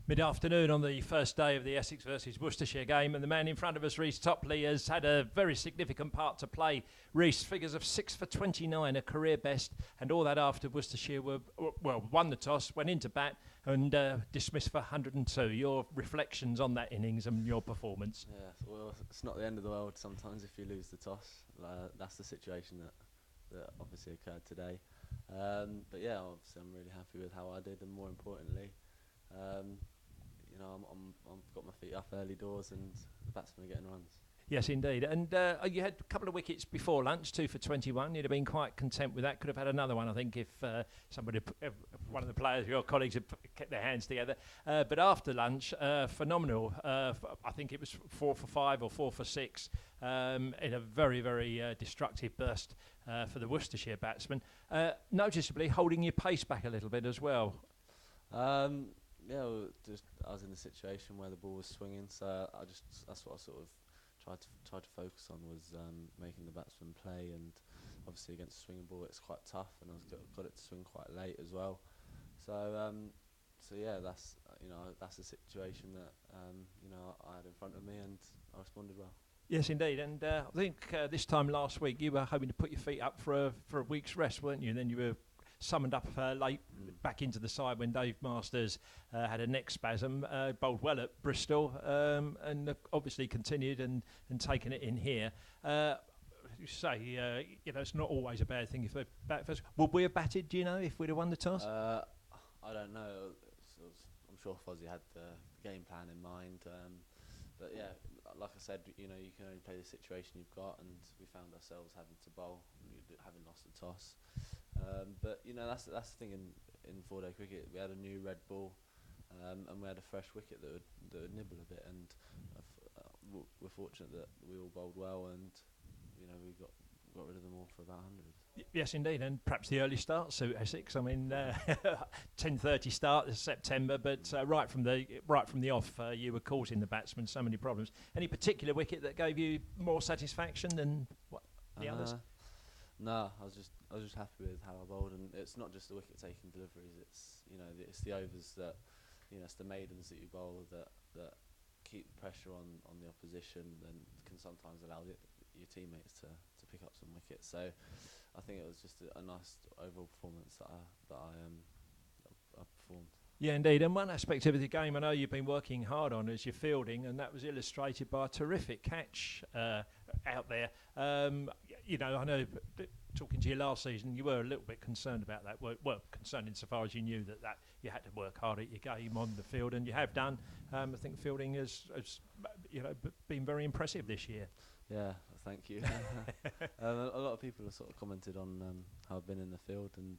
Mid-afternoon on the first day of the Essex versus Worcestershire game, and the man in front of us, Reece Topley, has had a very significant part to play. Reece, figures of 6 for 29, a career best, and all that after Worcestershire won the toss, went into bat and dismissed for 102. Your reflections on that innings and your performance? Yeah, well, it's not the end of the world sometimes if you lose the toss. That's the situation that obviously occurred today. But yeah, obviously I'm really happy with how I did, and more importantly, you know, I've got my feet up early doors and the batsmen are getting runs. Yes, indeed. And you had a couple of wickets before lunch, 2 for 21. You'd have been quite content with that. Could have had another one, I think, if one of the players, your colleagues, had kept their hands together. But after lunch, phenomenal. I think it was 4 for 5 or 4 for 6 in a very, very destructive burst for the Worcestershire batsmen. Noticeably holding your pace back a little bit as well. Yeah, I was in a situation where the ball was swinging, so that's what I sort of tried to focus on, was making the batsman play. And obviously against a swinging ball it's quite tough, and I got it to swing quite late as well. So yeah, that's the situation that I had in front of me, and I responded well. Yes, indeed. And I think this time last week you were hoping to put your feet up for a week's rest, weren't you? And then you were summoned up late back into the side when Dave Masters had a neck spasm, bowled well at Bristol, and obviously continued and taken it in here. You say, it's not always a bad thing if they bat first. Would we have batted, do you know, if we'd have won the toss? I don't know. I'm sure Fozzie had the game plan in mind. But yeah, like I said, you can only play the situation you've got, and we found ourselves having to bowl, having lost the toss. But that's the thing in 4-day cricket. We had a new red ball, and we had a fresh wicket that would nibble a bit. And we're fortunate that we all bowled well, and we got rid of them all for about 100. Yes, indeed, and perhaps the early start suit Essex. I mean, 10:30 start this September, but right from the off, you were causing the batsmen so many problems. Any particular wicket that gave you more satisfaction than the others? No, I was just happy with how I bowled, and it's not just the wicket-taking deliveries. It's it's the overs that it's the maidens that you bowl that keep pressure on the opposition, and can sometimes allow your teammates to pick up some wickets. So I think it was just a nice overall performance that I performed. Yeah, indeed. And one aspect of the game I know you've been working hard on is your fielding, and that was illustrated by a terrific catch out there. I know talking to you last season, you were a little bit concerned about that. Well, concerned insofar as you knew that you had to work hard at your game on the field, and you have done. I think fielding has been very impressive this year. Yeah, thank you. A lot of people have sort of commented on how I've been in the field, and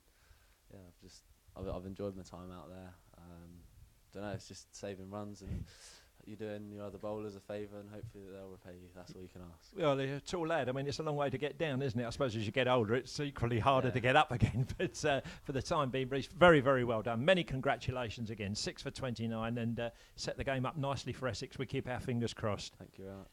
yeah, I've enjoyed my time out there. Don't know, it's just saving runs, and you're doing your other bowlers a favour, and hopefully they'll repay you. That's all you can ask. Well, you're a tall lad. I mean, it's a long way to get down, isn't it? I suppose as you get older, it's equally harder to get up again. But for the time being, Reece, very, very well done. Many congratulations again. 6 for 29, and set the game up nicely for Essex. We keep our fingers crossed. Thank you very much.